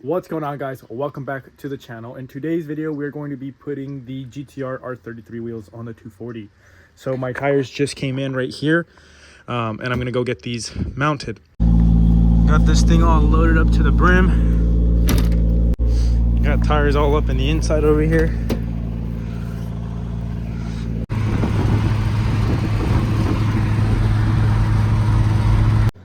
What's going on, guys? Welcome back to the channel. In today's video we're going to be putting the GTR R33 wheels on the 240. So my tires just came in right here, and I'm gonna go get these mounted. Got this thing all loaded up to the brim. Got tires all up in the inside over here.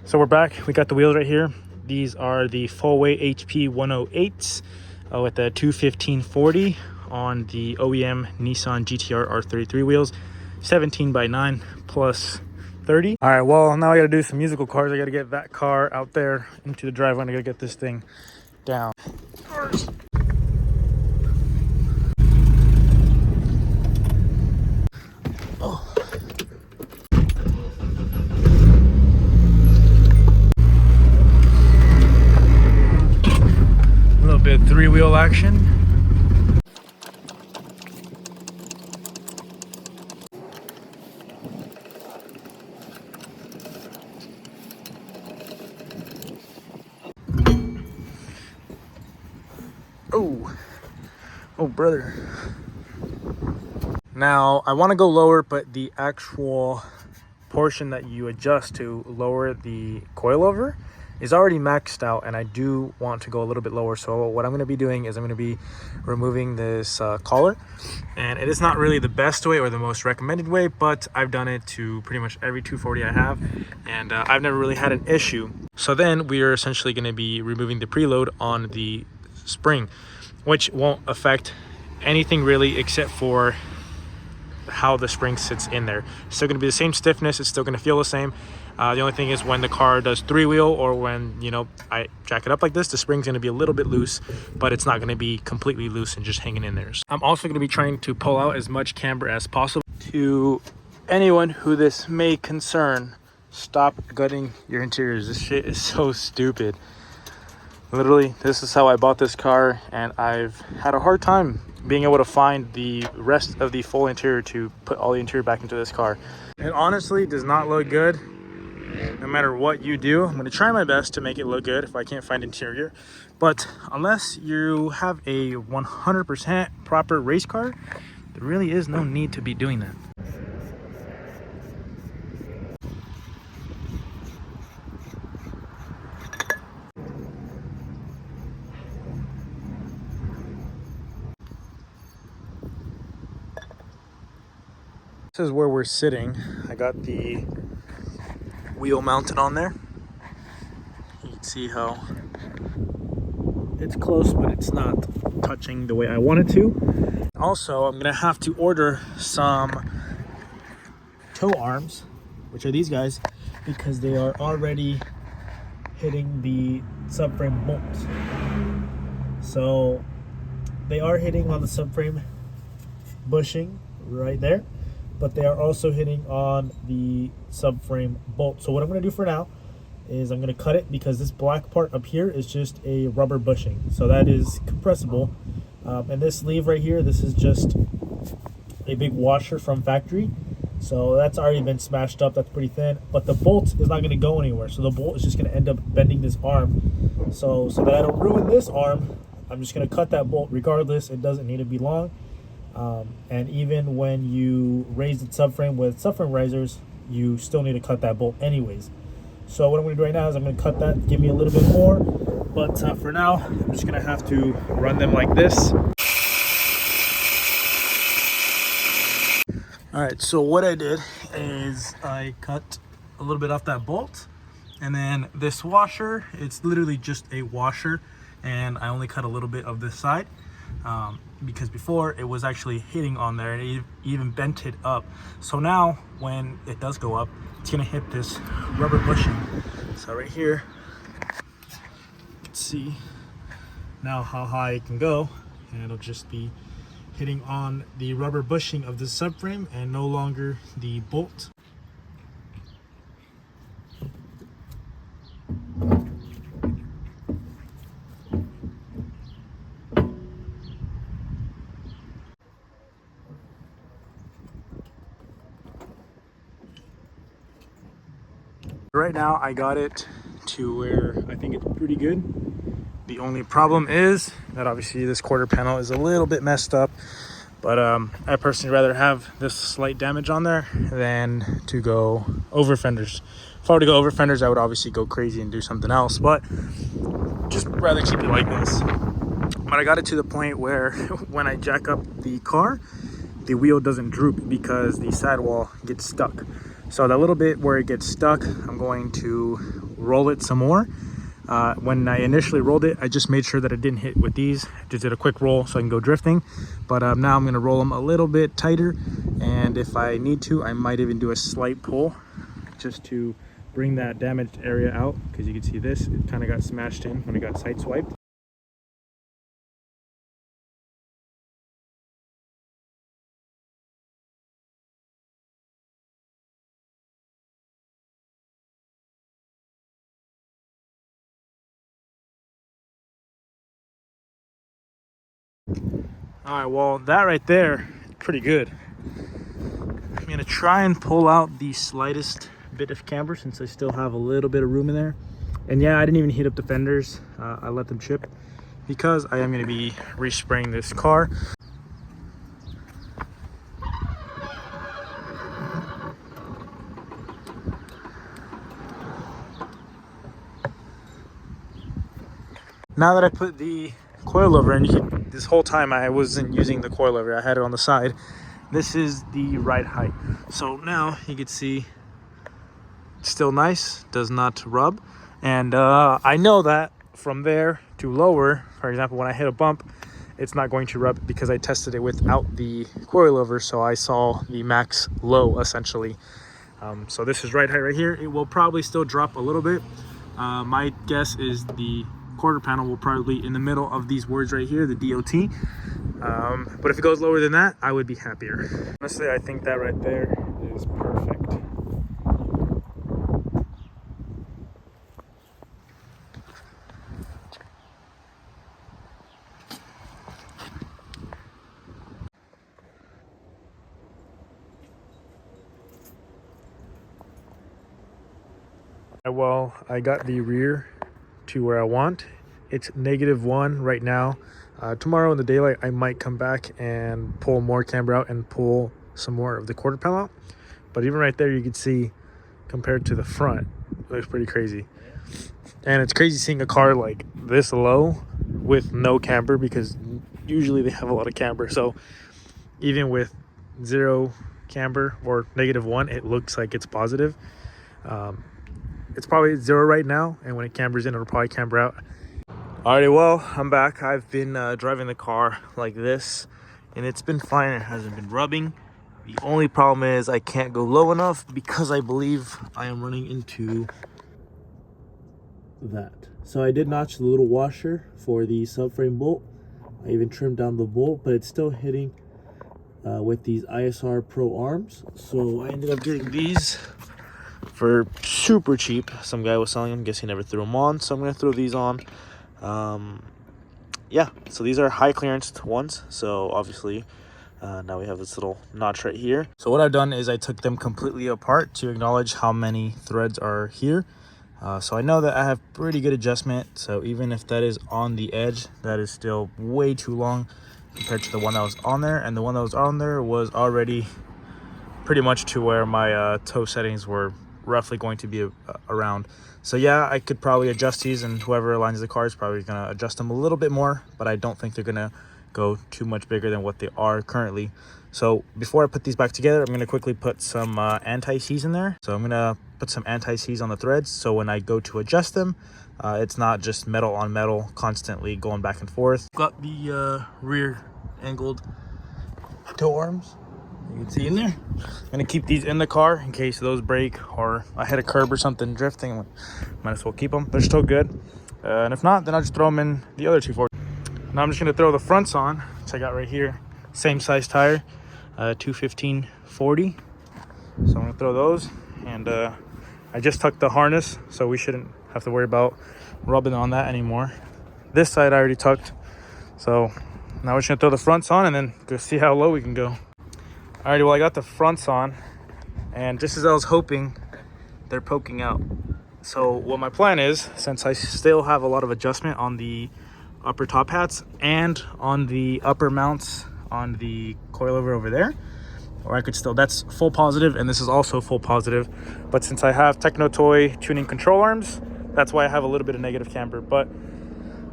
So we're back. We got the wheels right here. These are the full weight HP 108s with the 215/40 on the OEM Nissan GTR R33 wheels, 17x9 plus 30. All right, well, now I got to do some musical cars. I got to get that car out there into the driveway. I got to get this thing down first. Oh. A little bit three-wheel action. Oh brother. Now I want to go lower, but the actual portion that you adjust to lower the coilover is already maxed out, and I do want to go a little bit lower. So what I'm going to be doing is I'm going to be removing this collar, and it is not really the best way or the most recommended way, but I've done it to pretty much every 240 I have, and I've never really had an issue. So then we are essentially going to be removing the preload on the spring, which won't affect anything really except for how the spring sits in there. It's still going to be the same stiffness. It's still going to feel the same. The only thing is when the car does three-wheel, or when, you know, I jack it up like this, the spring's going to be a little bit loose, but it's not going to be completely loose and just hanging in there. So I'm also going to be trying to pull out as much camber as possible. To anyone who this may concern, stop gutting your interiors. This shit is so stupid. Literally, this is how I bought this car, and I've had a hard time being able to find the rest of the full interior to put all the interior back into this car. It honestly does not look good. No matter what you do, I'm going to try my best to make it look good if I can't find interior. But unless you have a 100% proper race car, there really is no need to be doing that. This is where we're sitting. I got the wheel mounted on there. You can see how it's close, but it's not touching the way I want it to. Also, I'm gonna have to order some tow arms, which are these guys, because they are already hitting the subframe bolts. So they are hitting on the subframe bushing right there, but they are also hitting on the subframe bolt. So what I'm going to do for now is I'm going to cut it, because this black part up here is just a rubber bushing, so that is compressible. And this sleeve right here, this is just a big washer from factory, so that's already been smashed up. That's pretty thin, but the bolt is not going to go anywhere, so the bolt is just going to end up bending this arm. So that I don't ruin this arm, I'm just going to cut that bolt regardless. It doesn't need to be long. And even when you raise the subframe with subframe risers, you still need to cut that bolt anyways. So what I'm going to do right now is I'm going to cut that, give me a little bit more, but for now I'm just going to have to run them like this. Alright, so what I did is I cut a little bit off that bolt, and then this washer, it's literally just a washer, and I only cut a little bit of this side. Because before it was actually hitting on there, and it even bent it up. So now when it does go up, it's gonna hit this rubber bushing. So right here, you can see now how high it can go, and it'll just be hitting on the rubber bushing of the subframe and no longer the bolt. Right now I got it to where I think it's pretty good. The only problem is that obviously this quarter panel is a little bit messed up, but I personally rather have this slight damage on there than to go over fenders. If I were to go over fenders, I would obviously go crazy and do something else, but just rather keep it like this. But I got it to the point where when I jack up the car, the wheel doesn't droop because the sidewall gets stuck. So that little bit where it gets stuck, I'm going to roll it some more. When I initially rolled it, I just made sure that it didn't hit with these. Just did a quick roll so I can go drifting. But now I'm going to roll them a little bit tighter. And if I need to, I might even do a slight pull just to bring that damaged area out. Because you can see this, it kind of got smashed in when it got side swiped. All right, well, that right there, pretty good. I'm gonna try and pull out the slightest bit of camber since I still have a little bit of room in there. And yeah, I didn't even heat up the fenders. I let them chip because I am gonna be respraying this car. Now that I put the coilover in, this whole time I wasn't using the coilover, I had it on the side. This is the right height. So now you can see it's still nice, does not rub. And I know that from there to lower, for example, when I hit a bump, it's not going to rub because I tested it without the coilover. So I saw the max low essentially. So this is right height right here. It will probably still drop a little bit. My guess is the quarter panel will probably be in the middle of these words right here, the DOT. But if it goes lower than that, I would be happier. Honestly, I think that right there is perfect. Well, I got the rear to where I want. It's -1 right now. Tomorrow in the daylight, I might come back and pull more camber out and pull some more of the quarter panel out. But even right there, you can see compared to the front, it looks pretty crazy. And it's crazy seeing a car like this low with no camber because usually they have a lot of camber. So even with 0 camber or -1, it looks like it's positive. It's probably 0 right now, and when it cambers in, it'll probably camber out. Alrighty, well, I'm back. I've been driving the car like this, and it's been fine. It hasn't been rubbing. The only problem is I can't go low enough because I believe I am running into that. So I did notch the little washer for the subframe bolt. I even trimmed down the bolt, but it's still hitting with these ISR Pro arms. So I ended up getting these for super cheap. Some guy was selling them, guess he never threw them on, so I'm gonna throw these on. Yeah, so these are high clearance ones, so obviously now we have this little notch right here. So what I've done is I took them completely apart to acknowledge how many threads are here. So I know that I have pretty good adjustment, so even if that is on the edge, that is still way too long compared to the one that was on there, and the one that was on there was already pretty much to where my toe settings were roughly going to be around. So yeah, I could probably adjust these, and whoever aligns the car is probably gonna adjust them a little bit more, but I don't think they're gonna go too much bigger than what they are currently. So before I put these back together, I'm gonna quickly put some anti-seize in there. So I'm gonna put some anti-seize on the threads, so when I go to adjust them, it's not just metal on metal constantly going back and forth. Got the rear angled toe arms, you can see in there. I'm gonna keep these in the car in case those break or I hit a curb or something drifting. Might as well keep them. They're still good. And if not, then I'll just throw them in the other 240. Now I'm just gonna throw the fronts on, which I got right here. Same size tire, 215/40. So I'm gonna throw those, and I just tucked the harness, so we shouldn't have to worry about rubbing on that anymore. This side I already tucked, so now we're just gonna throw the fronts on and then go see how low we can go. Alrighty, well, I got the fronts on, and just as I was hoping, they're poking out. So what my plan is, since I still have a lot of adjustment on the upper top hats and on the upper mounts on the coilover over there, or I could still, that's full positive and this is also full positive, but since I have Techno Toy tuning control arms, that's why I have a little bit of negative camber. But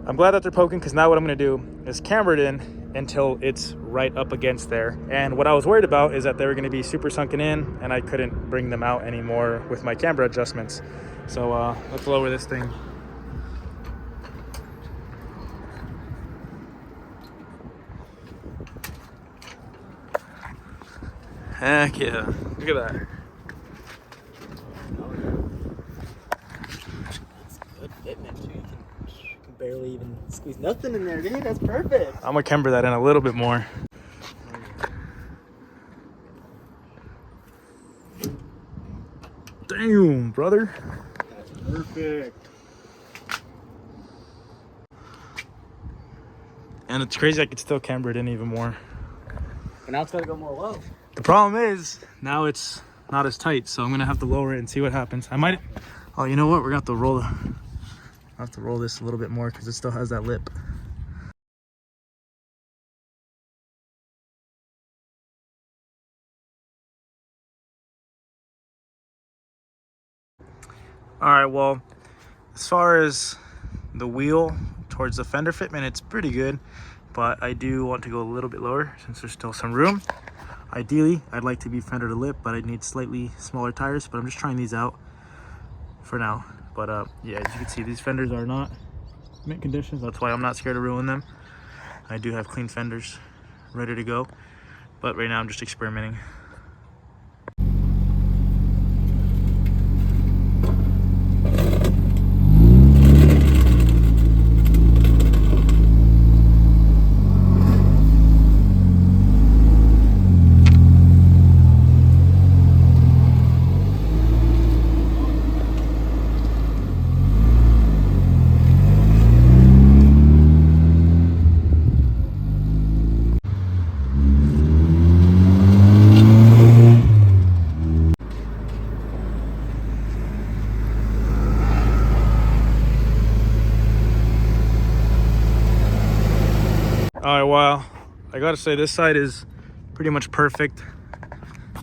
I'm glad that they're poking, because now what I'm going to do is camber it in until it's right up against there. And what I was worried about is that they were going to be super sunken in and I couldn't bring them out anymore with my camber adjustments. So let's lower this thing. Heck yeah, look at that. That's good fitment too. You can barely even squeeze nothing in there, dude. That's perfect. I'm gonna camber that in a little bit more. Damn, brother. That's perfect. And it's crazy, I could still camber it in even more. But now it's gotta go more low. The problem is, now it's not as tight, so I'm gonna have to lower it and see what happens. I might, oh, you know what? We're gonna have to roll, I have to roll this a little bit more because it still has that lip. All right, well, as far as the wheel towards the fender fitment, it's pretty good, but I do want to go a little bit lower since there's still some room. Ideally, I'd like to be fender to lip, but I need slightly smaller tires, but I'm just trying these out for now. But yeah, as you can see, these fenders are not mint conditions. That's why I'm not scared to ruin them. I do have clean fenders ready to go, but right now I'm just experimenting. All right, well, I gotta say this side is pretty much perfect.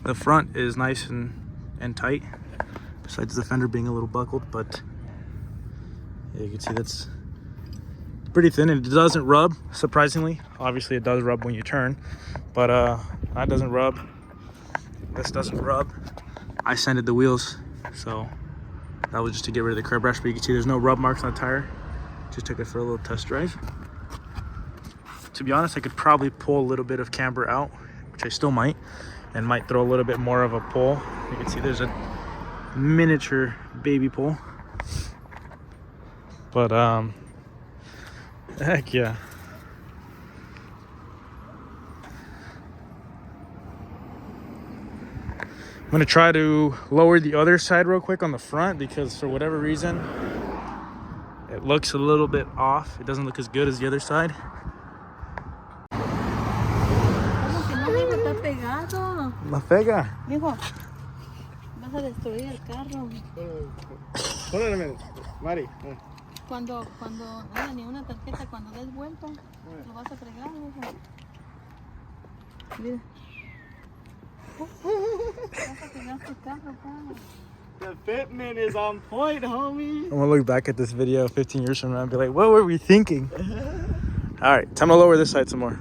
The front is nice and tight, besides the fender being a little buckled, but yeah, you can see that's pretty thin and it doesn't rub, surprisingly. Obviously it does rub when you turn, but that doesn't rub. This doesn't rub. I sanded the wheels, so that was just to get rid of the curb rash, but you can see there's no rub marks on the tire. Just took it for a little test drive. To be honest, I could probably pull a little bit of camber out, which I still might, and might throw a little bit more of a pull. You can see there's a miniature baby pull. But heck yeah. I'm gonna try to lower the other side real quick on the front, because for whatever reason, it looks a little bit off. It doesn't look as good as the other side. La pega. Dijo, vas a destruir el carro. Póngame, Mari. Cuando nada, ni una tarjeta, cuando des vuelta, lo vas a fregar, mijo. Mira. Vas a fregar tu carro, pa. The fitment is on point, homie. I'm gonna look back at this video 15 years from now and be like, what were we thinking? All right, time to lower this side some more.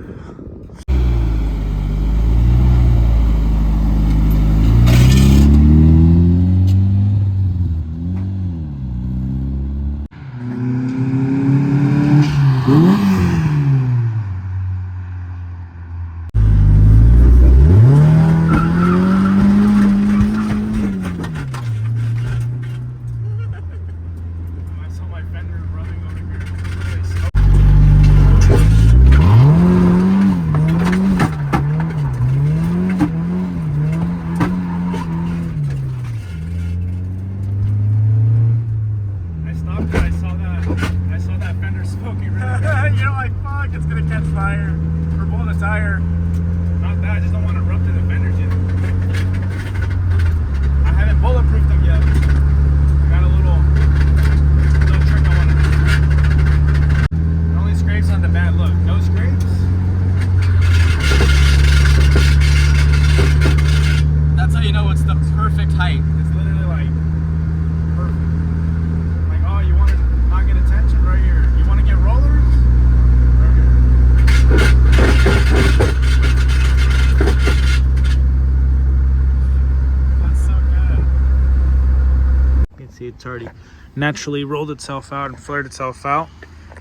look, no scrapes. That's how you know it's the perfect height. It's literally like perfect. Like, oh, you want to not get attention right here. You want to get rollers? Right here. That's so good. You can see it's already naturally rolled itself out and flared itself out.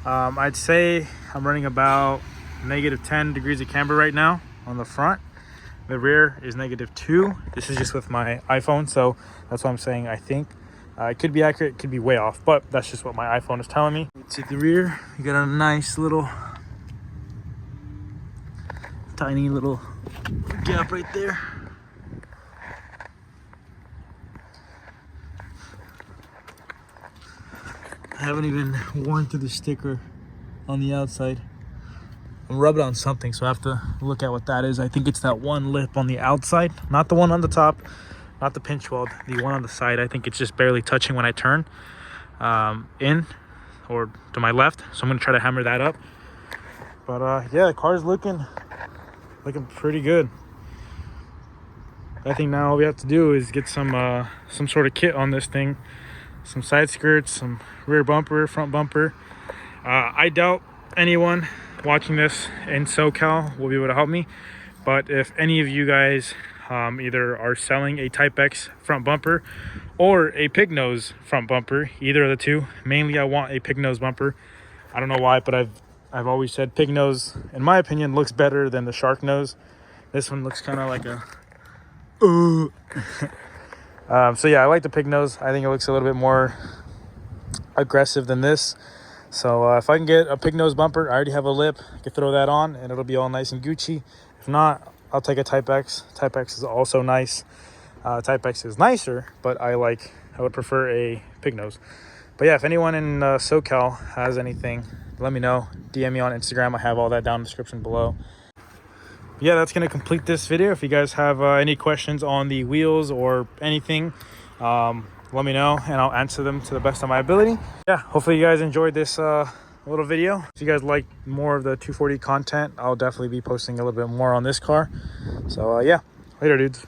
I'd say I'm running about -10 degrees of camber right now on the front. The rear is -2. This is just with my iPhone, so that's what I'm saying. I think it could be accurate, it could be way off, but that's just what my iPhone is telling me. You see the rear, you got a nice little tiny little gap right there. I haven't even worn through the sticker on the outside. I'm rubbing on something, so I have to look at what that is. I think it's that one lip on the outside, not the one on the top, not the pinch weld, the one on the side. I think it's just barely touching when I turn in or to my left, so I'm gonna try to hammer that up. But yeah, the car's looking pretty good. I think now all we have to do is get some sort of kit on this thing, some side skirts, some rear bumper, front bumper. I doubt anyone watching this in SoCal will be able to help me, but if any of you guys either are selling a Type X front bumper or a pig nose front bumper, either of the two, mainly I want a pig nose bumper. I don't know why, but I've always said pig nose, in my opinion, looks better than the shark nose. This one looks kind of like a so yeah, I like the pig nose. I think it looks a little bit more aggressive than this. So if I can get a pig nose bumper, I already have a lip, I can throw that on and it'll be all nice and Gucci. If not, I'll take a Type X. Type X is also nice. Type X is nicer, but I would prefer a pig nose. But yeah, if anyone in SoCal has anything, let me know. DM me on Instagram. I have all that down in the description below. Yeah, that's going to complete this video. If you guys have any questions on the wheels or anything, let me know and I'll answer them to the best of my ability. Yeah, hopefully you guys enjoyed this little video. If you guys like more of the 240 content, I'll definitely be posting a little bit more on this car. So yeah, later dudes.